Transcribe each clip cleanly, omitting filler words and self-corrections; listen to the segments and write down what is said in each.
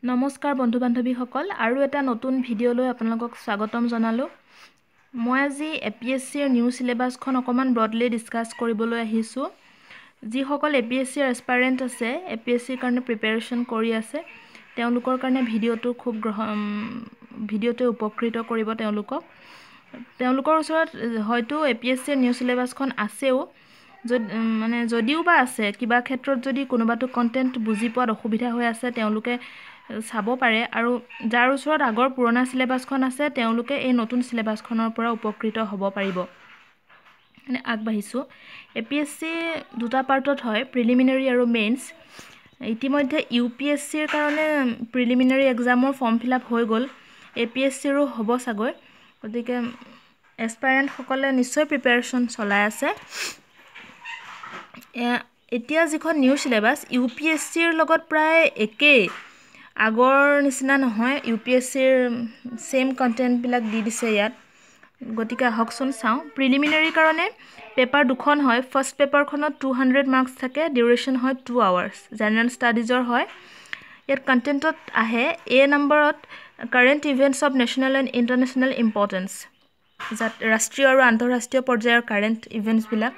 নমস্কাৰ বন্ধু বান্ধৱীসকল আৰু এটা নতুন ভিডিঅ'লৈ আপোনালোকক স্বাগতম জনালোঁ। মই আজি এপিএছচিৰ নিউ সিলেবাছখন অকমান ব্ৰডলি ডিসকাস কৰিবলৈ আহিছোঁ। যিসকল এপিএছচিৰ এস্পাইৰেন্ট আছে, এপিএছচিৰ কাৰণে প্ৰিপাৰেচন কৰি আছে, তেওঁলোকৰ কাৰণে ভিডিঅ'টো উপকৃত কৰিব তেওঁলোকক। তেওঁলোকৰ ওচৰত হয়তো এপিএছচিৰ নিউ সিলেবাছখন আছেও, যদিও বা আছে, কিবা ক্ষেত্ৰত যদি কোনোবাটো কন্টেন্ট বুজি পোৱাত অসুবিধা হৈ আছে তেওঁলোকে চাব পাৰে, আৰু যাৰ ওচৰত আগৰ পুৰণা সিলেবাছখন আছে তেওঁলোকে এই নতুন সিলেবাছখনৰ পৰা উপকৃত হ'ব পাৰিব। আগবাঢ়িছোঁ। এপিএছচি দুটা পাৰ্টত হয়, প্ৰিলিমিনাৰী আৰু মেইনছ। ইতিমধ্যে ইউপিএছচিৰ কাৰণে প্ৰিলিমিনাৰী এক্সামৰ ফৰ্ম ফিল আপ হৈ গ'ল, এপিএছচিৰো হ'ব চাগৈ। গতিকে এস্পাইৰেণ্টসকলে নিশ্চয় প্ৰিপাৰেচন চলাই আছে। এতিয়া যিখন নিউ সিলেবাছ ইউপিএছচিৰ লগত প্ৰায় একেই, আগৰ নিচিনা নহয়, ইউপিএছচিৰ সেম কন্টেন্টবিলাক দি দিছে ইয়াত। গতিকে আহকচোন চাওঁ। প্ৰিলিমিনাৰীৰ কাৰণে পেপাৰ দুখন হয়। ফাৰ্ষ্ট পেপাৰখনত 200 মাৰ্কছ থাকে, ডিউৰেশ্যন হয় 2 আৱাৰ্ছ, জেনেৰেল ষ্টাডিজৰ হয়। ইয়াত কন্টেন্টত আহে এ নম্বৰত current events of national and international importance, ৰাষ্ট্ৰীয় আৰু আন্তঃৰাষ্ট্ৰীয় পৰ্যায়ৰ কাৰেণ্ট ইভেণ্টছবিলাক।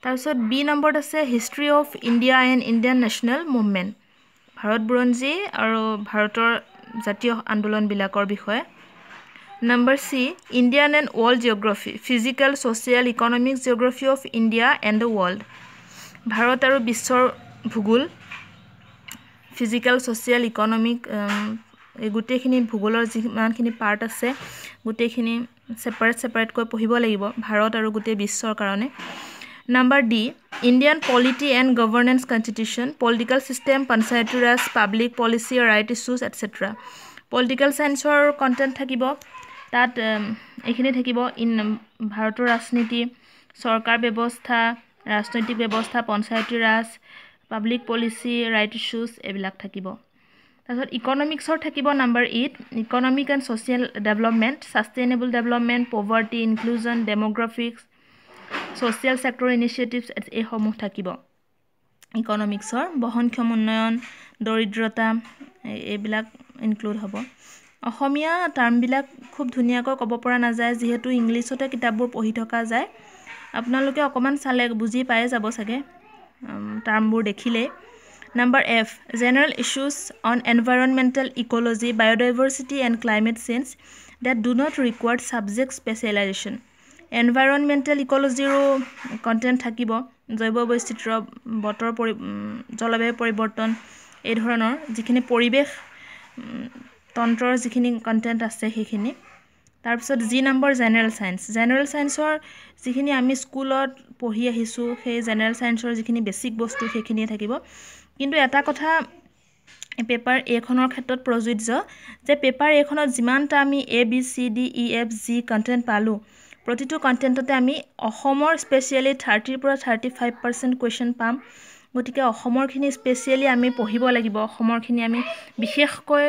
তাৰপিছত বি নম্বৰত আছে history of India and Indian national movement, Bharat বুৰঞ্জী আৰু ভাৰতৰ জাতীয় আন্দোলনবিলাকৰ বিষয়ে। Number C Indian and world geography, physical, social, economics geography of India and the world, Bharat আৰু বিশ্বৰ ভূগোল, ফিজিকেল, ছ'চিয়েল, ইকনমিক, এই গোটেইখিনি ভূগোলৰ যিমানখিনি পাৰ্ট আছে গোটেইখিনি ছেপাৰেটকৈ পঢ়িব লাগিব ভাৰত আৰু গোটেই বিশ্বৰ কাৰণে। Number D Indian polity and governance constitution, political system, panchayati raj, public policy, rights issues etcetera. Political ছায়েন্সৰ কণ্টেণ্ট থাকিব, তাত এইখিনি থাকিব ভাৰতৰ ৰাজনীতি, চৰকাৰ ব্যৱস্থা, ৰাজনৈতিক ব্যৱস্থা, panchayati raj, public policy, rights issues, এইবিলাক থাকিব। তাৰপিছত ইকনমিক্সৰ থাকিব number 8 economic and social development, sustainable development, poverty, inclusion, demographics, social sector initiatives, এইসমূহ থাকিব ইকনমিক্সৰ। বহনক্ষম উন্নয়ন, দৰিদ্ৰতা, এইবিলাক ইনক্লুড হ'ব। অসমীয়া টাৰ্মবিলাক খুব ধুনীয়াকৈ ক'ব পৰা নাযায়, যিহেতু ইংলিছতে কিতাপবোৰ পঢ়ি থকা যায়। আপোনালোকে অকণমান চালে বুজি পাই যাব চাগে টাৰ্মবোৰ দেখিলেই। Number F general issues on environmental ecology, biodiversity and climate change that do not require subject specialisation. Environmental ইক'লজিৰো কণ্টেণ্ট থাকিব, জৈৱ বৈচিত্ৰ্য, জলবায়ু পৰিৱৰ্তন, এই ধৰণৰ যিখিনি পৰিৱেশ তন্ত্ৰৰ যিখিনি কণ্টেণ্ট আছে সেইখিনি। তাৰপিছত G number general science, general ছায়েন্সৰ যিখিনি আমি স্কুলত পঢ়ি আহিছোঁ সেই জেনেৰেল ছায়েন্সৰ যিখিনি বেছিক বস্তু সেইখিনিয়ে থাকিব। কিন্তু এটা কথা পেপাৰ এখনৰ ক্ষেত্ৰত প্ৰযোজ্য যে পেপাৰ এখনত যিমানটা আমি ABCDEFG কণ্টেণ্ট পালোঁ, প্ৰতিটো কণ্টেণ্টতে আমি অসমৰ স্পেচিয়েলি 30 পৰা 35% কুৱেশ্যন পাম। গতিকে অসমৰখিনি স্পেচিয়েলি আমি পঢ়িব লাগিব, অসমৰখিনি আমি বিশেষকৈ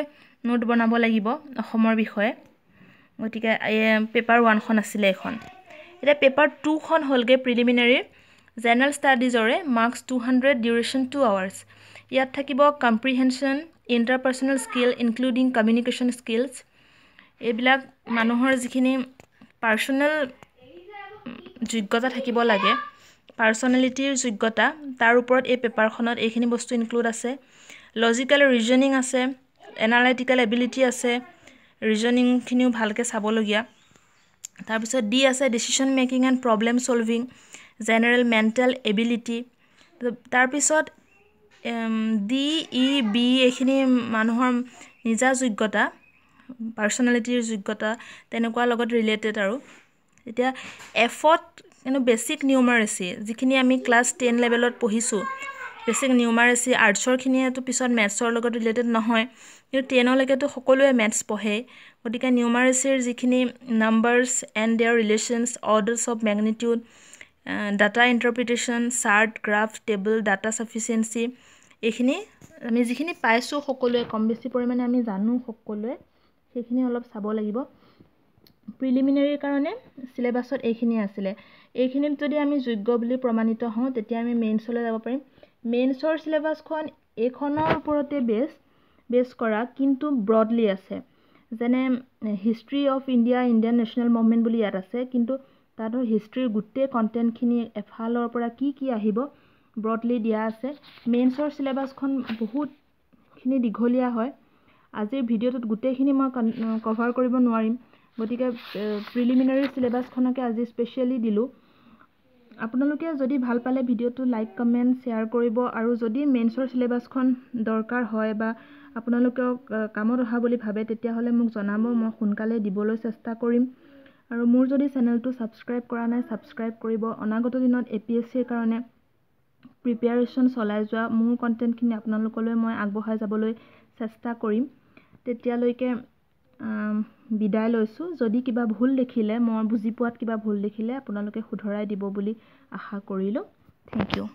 নোট বনাব লাগিব অসমৰ বিষয়ে। গতিকে পেপাৰ 1খন আছিলে এখন। এতিয়া পেপাৰ 2খন হ'লগৈ প্ৰিলিমিনাৰীৰ জেনেৰেল ষ্টাডিজৰে, মাৰ্কছ 200, ডিউৰেশ্যন 2 আৱাৰ্ছ। ইয়াত থাকিব comprehension, interpersonal skill including communication skills, এইবিলাক মানুহৰ যিখিনি পাৰ্চনেল যোগ্যতা থাকিব লাগে, পাৰ্চনেলিটিৰ যোগ্যতা, তাৰ ওপৰত এই পেপাৰখনত এইখিনি বস্তু ইনক্লুড আছে। লজিকেল ৰিজনিং আছে, এনালাইটিকেল এবিলিটি আছে, ৰিজনিংখিনিও ভালকৈ চাবলগীয়া। তাৰপিছত ডি আছে decision making and problem solving, general mental ability. তাৰপিছত DEB এইখিনি মানুহৰ নিজা যোগ্যতা, পাৰ্চনেলিটিৰ যোগ্যতা, তেনেকুৱা লগত ৰিলেটেড আৰু। এতিয়া এফত কিন্তু বেছিক নিউমাৰেচি, যিখিনি আমি ক্লাছ 10 লেভেলত পঢ়িছোঁ, বেছিক নিউমাৰেচি, আৰ্টছৰখিনিয়েতো পিছত মেথছৰ লগত ৰিলেটেড নহয়, কিন্তু 10লৈকেতো সকলোৱে মেথছ পঢ়ে। গতিকে নিউমাৰেচিৰ যিখিনি numbers and their relations, orders of magnitude, data interpretation, chart, graph, table, data sufficiency, এইখিনি আমি যিখিনি পাইছোঁ সকলোৱে কম বেছি পৰিমাণে আমি জানো সকলোৱে, সেইখিনি অলপ চাব লাগিব। প্ৰিলিমিনাৰীৰ কাৰণে চিলেবাছত এইখিনি আছিলে। এইখিনিত যদি আমি যোগ্য বুলি প্ৰমাণিত হওঁ তেতিয়া আমি মেইনছলৈ যাব পাৰিম। মেইনছৰ চিলেবাছখন এইখনৰ ওপৰতে বেছ, বেছ কৰা কিন্তু ব্ৰডলি আছে যেনে history of India Indian national movement বুলি ইয়াত আছে কিন্তু তাত হিষ্ট্ৰীৰ গোটেই কণ্টেণ্টখিনি এফালৰ পৰা কি আহিব ব্ৰডলি দিয়া আছে মেইনছৰ চিলেবাছখন বহুতখিনি দীঘলীয়া হয় আজিৰ ভিডিঅ'টোত গোটেইখিনি মই কভাৰ কৰিব নোৱাৰিম গতিকে প্ৰিলিমিনাৰী চিলেবাছখনকে আজি স্পেচিয়েলি দিলোঁ আপোনালোকে যদি ভাল পালে ভিডিঅ'টো লাইক কমেণ্ট শ্বেয়াৰ কৰিব আৰু যদি মেইনছৰ চিলেবাছখন দৰকাৰ হয় বা আপোনালোকক কামত অহা বুলি ভাবে তেতিয়াহ'লে মোক জনাব মই সোনকালে দিবলৈ চেষ্টা কৰিম আৰু মোৰ যদি চেনেলটো ছাবস্ক্ৰাইব কৰা নাই ছাবস্ক্ৰাইব কৰিব অনাগত দিনত APSCৰ কাৰণে প্ৰিপেয়াৰেশ্যন চলাই যোৱা মোৰ কণ্টেণ্টখিনি আপোনালোকলৈ মই আগবঢ়াই যাবলৈ চেষ্টা কৰিম তেতিয়ালৈকে বিদায় লৈছোঁ যদি কিবা ভুল দেখিলে মই বুজি পোৱাত কিবা ভুল দেখিলে আপোনালোকে শুধৰাই দিব বুলি আশা কৰিলোঁ থেংক ইউ